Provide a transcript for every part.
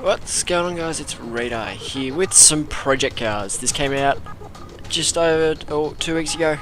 What's going on, guys? It's Radar here with some project cars. This came out just over 2 weeks ago.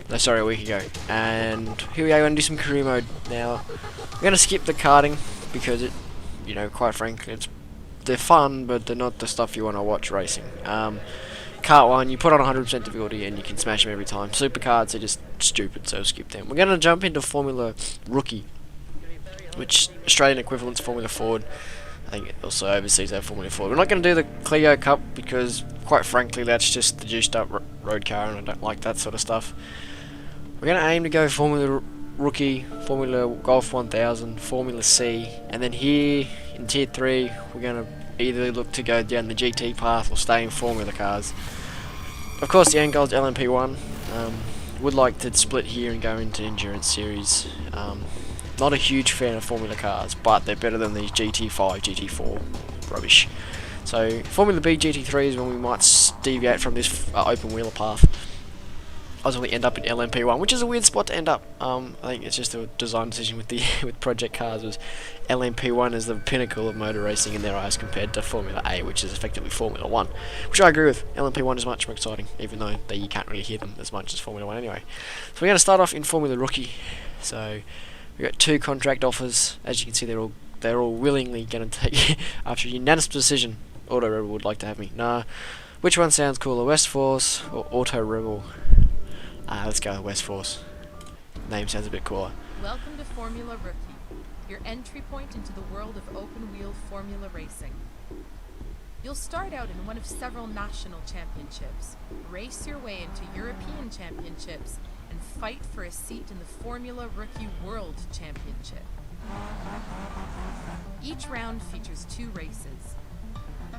No, sorry, a week ago. And here we are going to do some career mode. Now, I'm going to skip the karting because quite frankly, they're fun, but they're not the stuff you want to watch racing. Kart 1, you put on 100% difficulty and you can smash them every time. Supercars are just stupid, so skip them. We're going to jump into Formula Rookie, which Australian equivalent's Formula Ford. I think also overseas they have Formula Ford. We're not going to do the Clio Cup because, quite frankly, that's just the juiced up road car and I don't like that sort of stuff. We're going to aim to go Formula Rookie, Formula Golf 1000, Formula C, and then here in Tier 3 we're going to either look to go down the GT path or stay in Formula cars. Of course, the end goal is LMP1. Would like to split here and go into Endurance Series. Not a huge fan of Formula cars, but they're better than these GT5, GT4 rubbish. So Formula B GT3 is when we might deviate from this open wheeler path. Ultimately end up in LMP1, which is a weird spot to end up. I think it's just a design decision with the with project cars. Was LMP1 is the pinnacle of motor racing in their eyes compared to Formula A, which is effectively Formula 1, which I agree with. LMP1 is much more exciting, even though you can't really hear them as much as Formula 1 anyway. So we're going to start off in Formula Rookie. So we've got 2 contract offers. As you can see, they're all willingly going to take after a unanimous decision. Auto Rebel would like to have me. Nah. Which one sounds cooler, West Force or Auto Rebel? Let's go with West Force. Name sounds a bit cooler. Welcome to Formula Rookie, your entry point into the world of open-wheel formula racing. You'll start out in one of several national championships, race your way into European championships, and fight for a seat in the Formula Rookie World Championship. Each round features 2 races.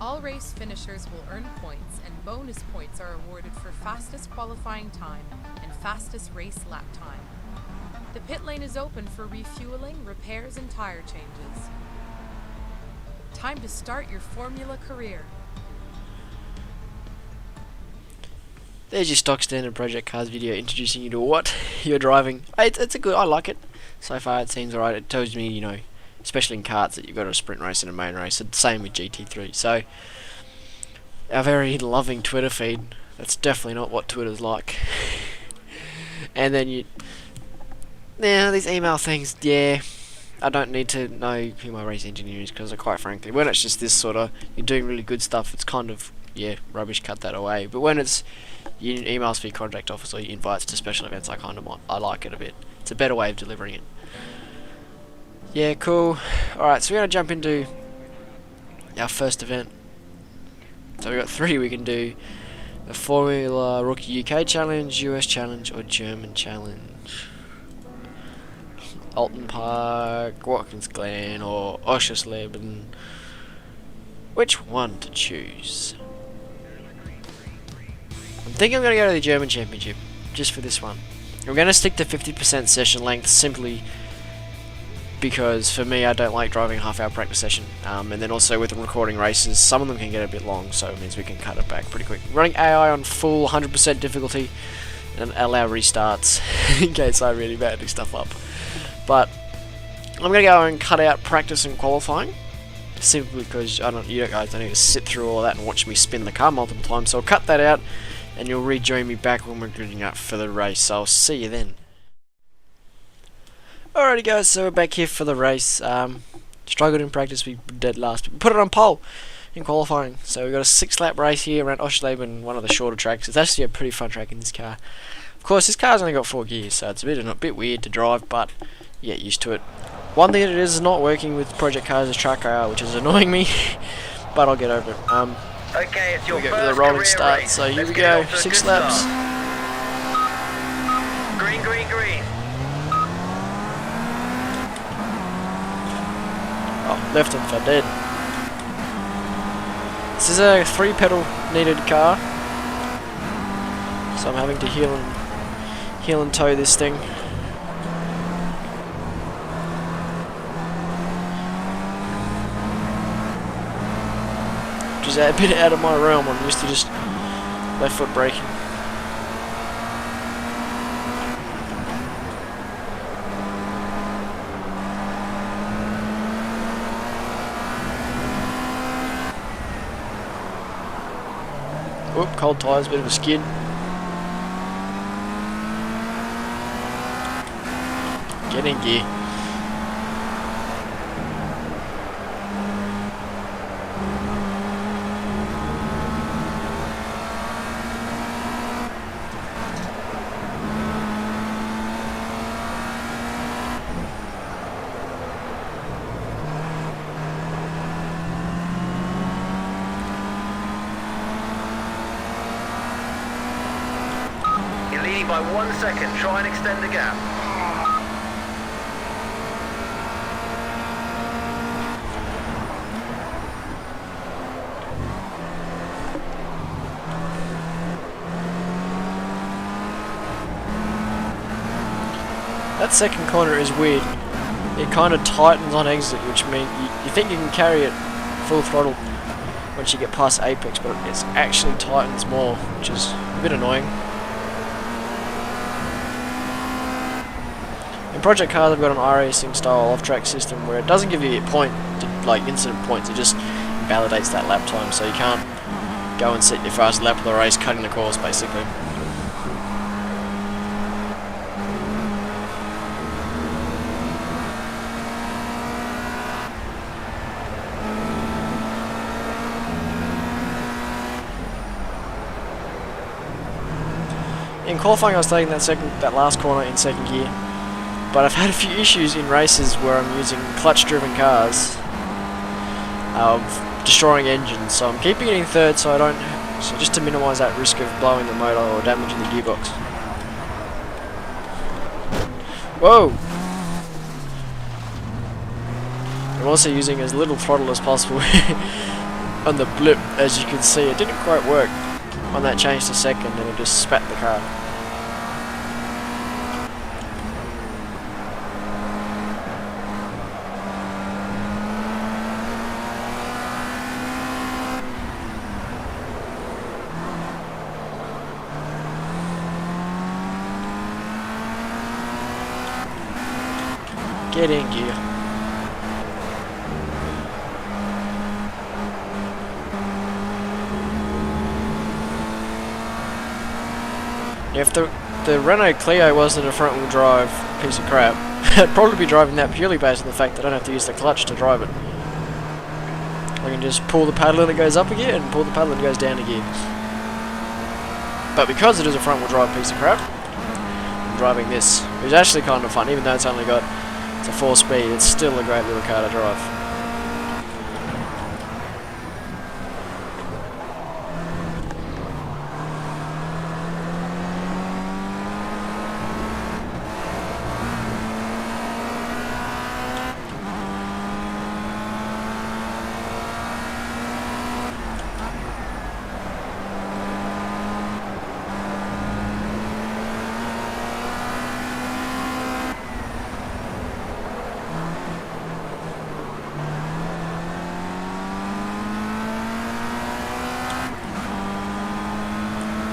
All race finishers will earn points, and bonus points are awarded for fastest qualifying time and fastest race lap time. The pit lane is open for refueling, repairs, and tire changes. Time to start your Formula career. There's your stock standard project cars video introducing you to what you're driving. It's a good. I like it. So far, it seems alright. It tells me, especially in karts, that you've got a sprint race and a main race. It's the same with GT3. So, our very loving Twitter feed, that's definitely not what Twitter's like. And then these email things, I don't need to know who my race engineer is, because quite frankly, when it's just this sort of, you're doing really good stuff, it's kind of, rubbish, cut that away. But when it's emails for your contract office or your invites to special events, I like it a bit. It's a better way of delivering it. Yeah, cool. Alright, so we're going to jump into our first event. So we've got 3 we can do. The Formula Rookie UK Challenge, US Challenge, or German Challenge. Alton Park, Watkins Glen, or Oschersleben. Which one to choose? I'm thinking I'm going to go to the German Championship, just for this one. I'm going to stick to 50% session length, simply because for me, I don't like driving a half-hour practice session, and then also with recording races, some of them can get a bit long, so it means we can cut it back pretty quick. Running AI on full 100% difficulty, and allow restarts in case I really badly stuff up. But I'm gonna go and cut out practice and qualifying, simply because you guys don't need to sit through all that and watch me spin the car multiple times. So I'll cut that out, and you'll rejoin me back when we're gridding up for the race. So I'll see you then. Alrighty guys, so we're back here for the race. Struggled in practice, we did last, but we put it on pole in qualifying. So we got a 6-lap race here around Oschersleben, one of the shorter tracks. It's actually a pretty fun track in this car. Of course, this car's only got 4 gears, so it's a bit weird to drive, but you get used to it. One thing that it is not working with project cars is track IR, which is annoying me, but I'll get over it. Okay, it's your we go first with a rolling career start, race. so here Let's we get go, off to a 6 good laps. start. Green, green, green. Oh, left him for dead. This is a 3-pedal needed car, so I'm having to heel and tow this thing. Which is a bit out of my realm. I'm used to just left foot braking. Whoop, cold tyres, bit of a skid. Get in gear. You're leading by 1 second. Try and extend the gap. That second corner is weird. It kind of tightens on exit, which means you think you can carry it full throttle once you get past apex, but it actually tightens more, which is a bit annoying. In Project Cars, I've got an iRacing style off-track system where it doesn't give you like incident points. It just invalidates that lap time, so you can't go and set your fast lap of the race, cutting the course basically. In qualifying, I was taking that last corner in second gear, but I've had a few issues in races where I'm using clutch-driven cars of destroying engines. So I'm keeping it in third, so just to minimise that risk of blowing the motor or damaging the gearbox. Whoa! I'm also using as little throttle as possible on the blip. As you can see, it didn't quite work on that change to second, and it just spat the car. Get in gear. If the Renault Clio wasn't a front-wheel drive piece of crap, I'd probably be driving that purely based on the fact that I don't have to use the clutch to drive it. I can just pull the paddle and it goes up a gear, and pull the paddle and it goes down a gear. But because it is a front-wheel drive piece of crap, I'm driving this, which is actually kind of fun, even though it's a 4-speed, it's still a great little car to drive.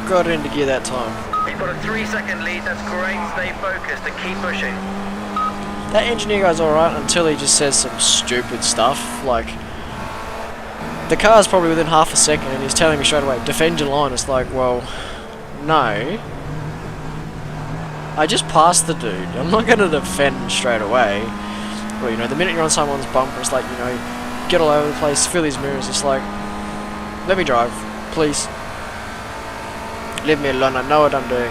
Got it into gear that time. You've got a 3-second lead. That's great. Stay focused and keep pushing. That engineer guy's alright until he just says some stupid stuff, like the car's probably within half a second and he's telling me straight away, defend your line. It's like, well, no. I just passed the dude. I'm not going to defend straight away. Well, you know, the minute you're on someone's bumper, it's like, you know, get all over the place, fill his mirrors. It's like, let me drive, please. Leave me alone, I know what I'm doing.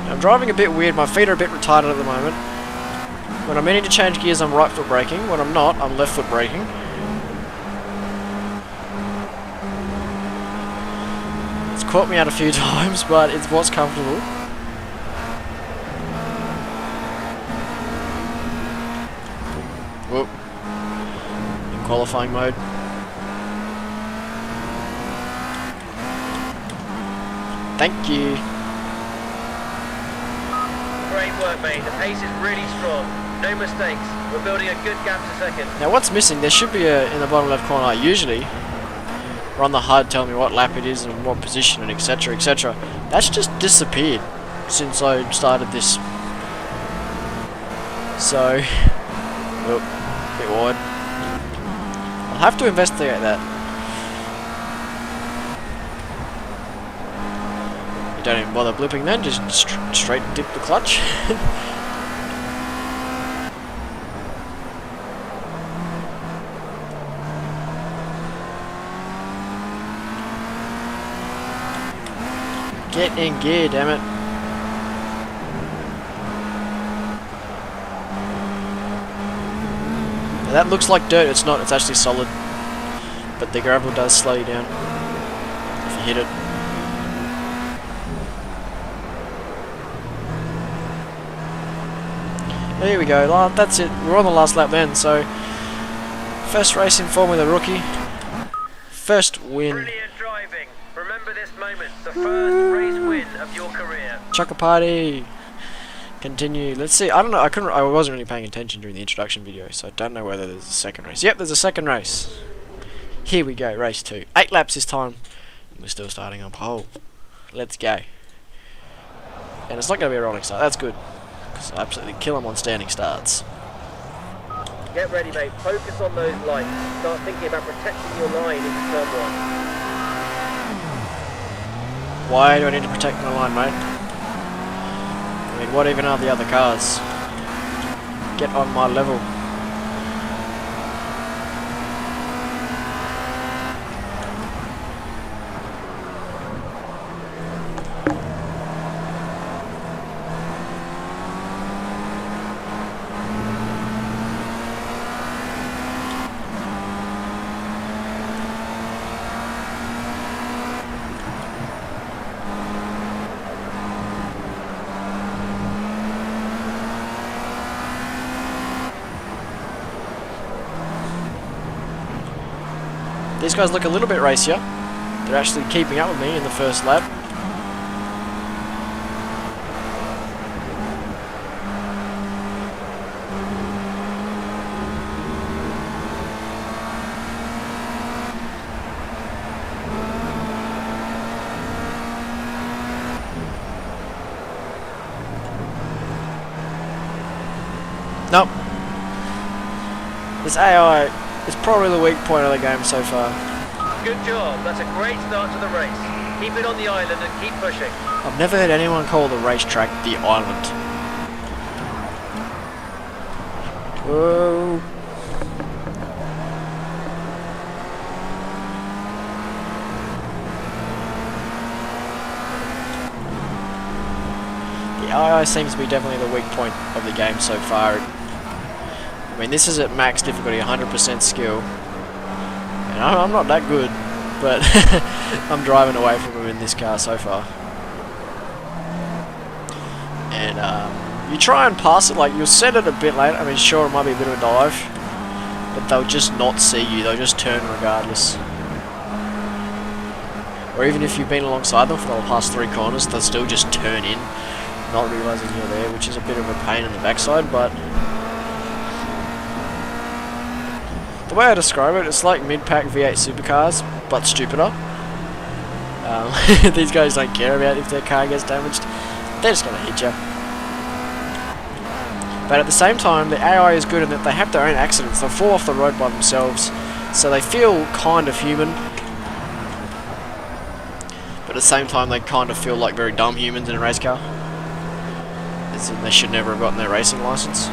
I'm driving a bit weird, my feet are a bit retarded at the moment. When I'm meaning to change gears, I'm right foot braking. When I'm not, I'm left foot braking. It's caught me out a few times, but it's what's comfortable. Whoop. In qualifying mode. Thank you. Great work, mate. The pace is really strong. No mistakes. We're building a good gap to second. Now what's missing? There should be a in the bottom left corner usually. Or on the HUD telling me what lap it is and what position and etc, etc. That's just disappeared since I started this. So, oh, a bit wide. I'll have to investigate that. You don't even bother blipping then, just straight dip the clutch. Get in gear, damn it. Now that looks like dirt, it's not, it's actually solid. But the gravel does slow you down if you hit it. There we go, that's it. We're on the last lap then, so first race in form with a rookie. First win. Brilliant driving. Remember this moment, the first race win of your career. Chuck a party. Continue. Let's see. I don't know. I wasn't really paying attention during the introduction video, so I don't know whether there's a second race. Yep, there's a second race. Here we go, race 2. 8 laps this time. We're still starting on pole. Let's go. And it's not going to be a rolling start. That's good. Because I absolutely kill them on standing starts. Get ready, mate. Focus on those lights. Start thinking about protecting your line into turn 1. Why do I need to protect my line, mate? I mean, what even are the other cars? Get on my level. These guys look a little bit racier. They're actually keeping up with me in the first lap. Nope. This AI is probably the weak point of the game so far. Good job. That's a great start to the race. Keep it on the island and keep pushing. I've never heard anyone call the racetrack the island. Whoa. The AI seems to be definitely the weak point of the game so far. I mean, this is at max difficulty, 100% skill. And I'm not that good, but I'm driving away from him in this car so far. And you try and pass it, like you'll set it a bit later. I mean, sure, it might be a bit of a dive, but they'll just not see you. They'll just turn regardless. Or even if you've been alongside them for the past 3 corners, they'll still just turn in, not realising you're there, which is a bit of a pain in the backside, but the way I describe it, it's like mid-pack V8 supercars, but stupider. These guys don't care about if their car gets damaged. They're just going to hit you. But at the same time, the AI is good in that they have their own accidents. They'll fall off the road by themselves, so they feel kind of human. But at the same time, they kind of feel like very dumb humans in a race car. As in, they should never have gotten their racing license.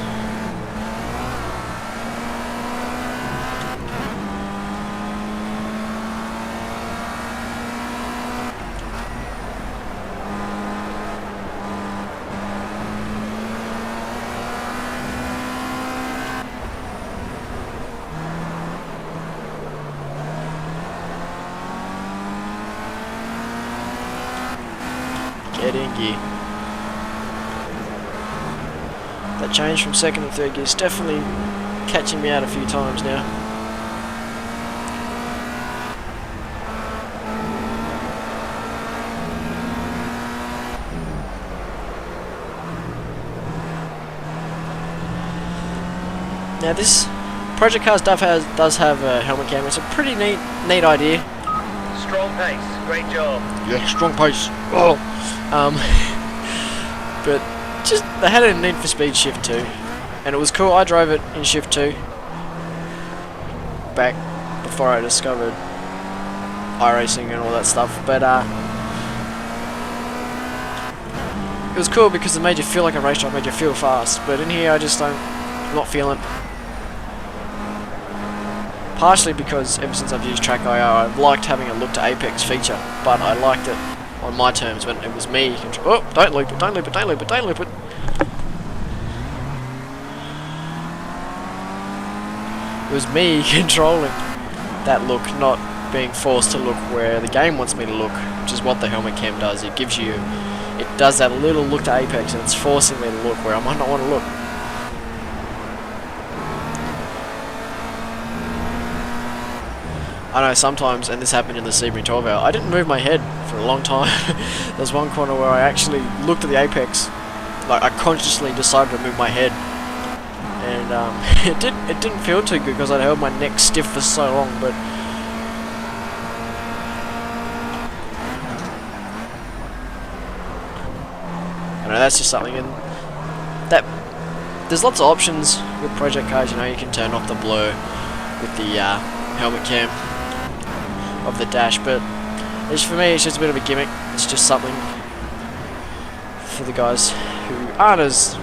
Get in gear. That change from second and third gear is definitely catching me out a few times now. Now this Project Cars does have a helmet cam. It's a pretty neat idea. Strong pace, great job. Yeah, strong pace. Oh. But just they had a Need for Speed Shift 2, and it was cool. I drove it in Shift 2 back before I discovered iRacing and all that stuff. But it was cool because it made you feel like a race track, made you feel fast. But in here, I just I'm not feeling. Partially because ever since I've used Track IR, I've liked having a look to Apex feature, but I liked it on my terms when it was me. Oh, don't loop it! Don't loop it! Don't loop it! Don't loop it! It was me controlling that look, not being forced to look where the game wants me to look, which is what the helmet cam does. It gives you, it does that little look to Apex, and it's forcing me to look where I might not want to look. I know sometimes, and this happened in the Sebring 12 hour, I didn't move my head for a long time. There's one corner where I actually looked at the Apex, like I consciously decided to move my head, and it didn't feel too good because I'd held my neck stiff for so long. But I know that's just something, and that there's lots of options with Project Cars. You know, you can turn off the blur with the helmet cam of the dash, but for me it's just a bit of a gimmick. It's just something for the guys who aren't as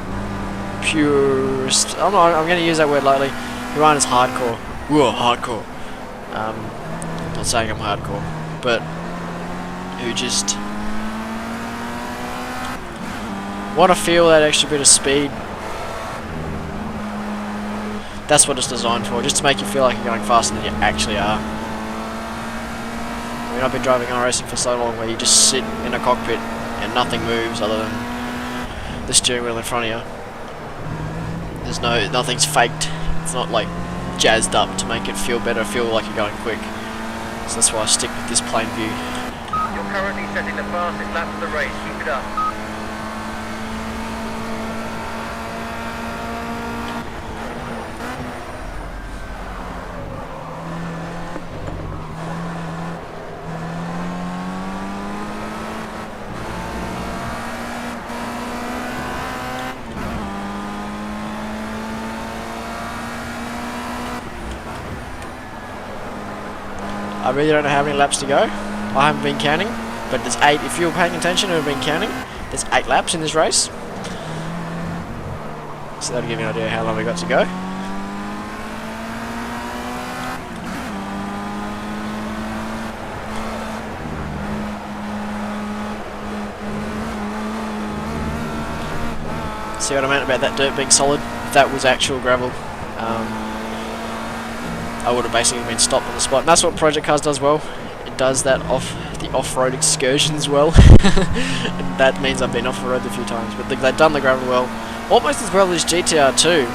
purist. I'm going to use that word lightly. Who aren't as hardcore. Whoa, hardcore. Not saying I'm hardcore, but who just want to feel that extra bit of speed. That's what it's designed for, just to make you feel like you're going faster than you actually are. I mean, I've been driving iRacing for so long where you just sit in a cockpit and nothing moves other than the steering wheel in front of you. Nothing's faked. It's not like jazzed up to make it feel better, feel like you're going quick. So that's why I stick with this plain view. You're currently setting the fastest lap of the race. Keep it up. I really don't know how many laps to go. I haven't been counting, but there's 8. If you were paying attention and have been counting, there's 8 laps in this race. So that'll give you an idea how long we got to go. See what I meant about that dirt being solid? If that was actual gravel, I would have basically been stopped on the spot. And that's what Project Cars does well. It does that off-road excursions well. And that means I've been off the road a few times. But they've done the gravel well. Almost as well as GTR 2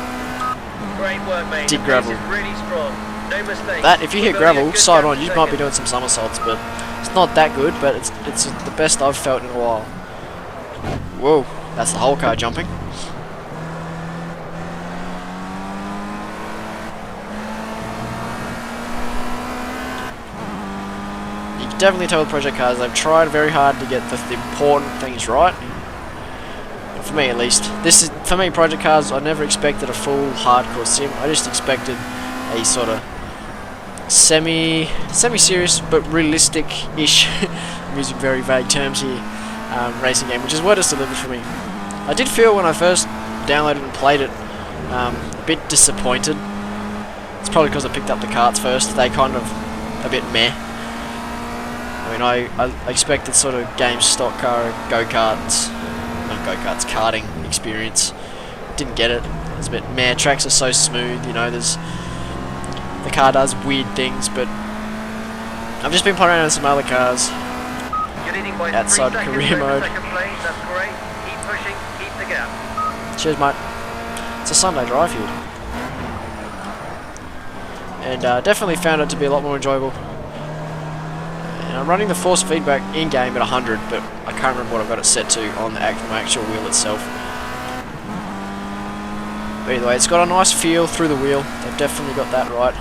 Great work, mate. did gravel. This is really strong. No mistakes. That, if you hit gravel, side on, you might be doing. doing some somersaults, but it's not that good, but it's the best I've felt in a while. Whoa, that's the whole car jumping. You can definitely tell with Project Cars, they've tried very hard to get the important things right. For me at least. For me, Project Cars, I never expected a full hardcore sim. I just expected a sort of semi-serious but realistic-ish, I'm using very vague terms here, racing game, which is what it's delivered for me. I did feel when I first downloaded and played it, a bit disappointed. It's probably because I picked up the karts first. They kind of a bit meh. I mean, I expected sort of game stock car go-karts, not go-karts, karting experience. Didn't get it. It's a bit meh. Tracks are so smooth, you know, the car does weird things, but I've just been playing around with some other cars outside career mode. That's great. Keep pushing, keep the gap. Cheers, mate. It's a Sunday drive here. And definitely found it to be a lot more enjoyable. And I'm running the force feedback in-game at 100, but I can't remember what I've got it set to on my actual wheel itself. But either way, it's got a nice feel through the wheel. They've definitely got that right.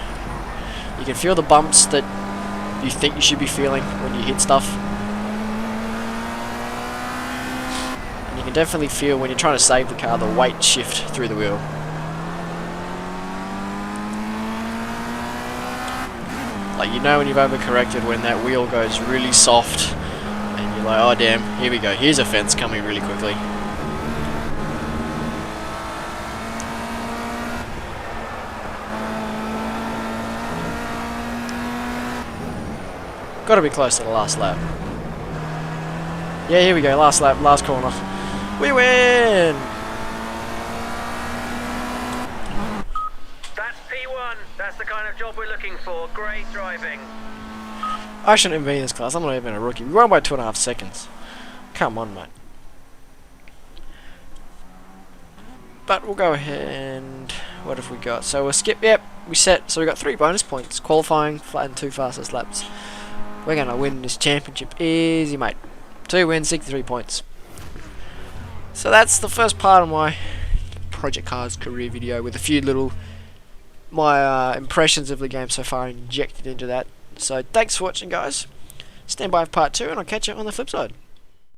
You can feel the bumps that you think you should be feeling when you hit stuff. And you can definitely feel when you're trying to save the car, the weight shift through the wheel. Like, you know when you've overcorrected when that wheel goes really soft and you're like, oh damn, here we go, here's a fence coming really quickly. Got to be close to the last lap. Yeah, here we go, last lap, last corner. We win! That's P1. That's the kind of job we're looking for. Great driving. I shouldn't even be in this class, I'm not even a rookie. We won by 2.5 seconds. Come on, mate. But we'll go ahead and... what have we got? So we'll skip, yep, we set, so we got 3 bonus points. Qualifying, flat and 2 fastest laps. We're going to win this championship easy, mate. 2 wins, 63 points. So that's the first part of my Project Cars career video with a few little my impressions of the game so far injected into that. So thanks for watching, guys. Stand by for part 2 and I'll catch you on the flip side.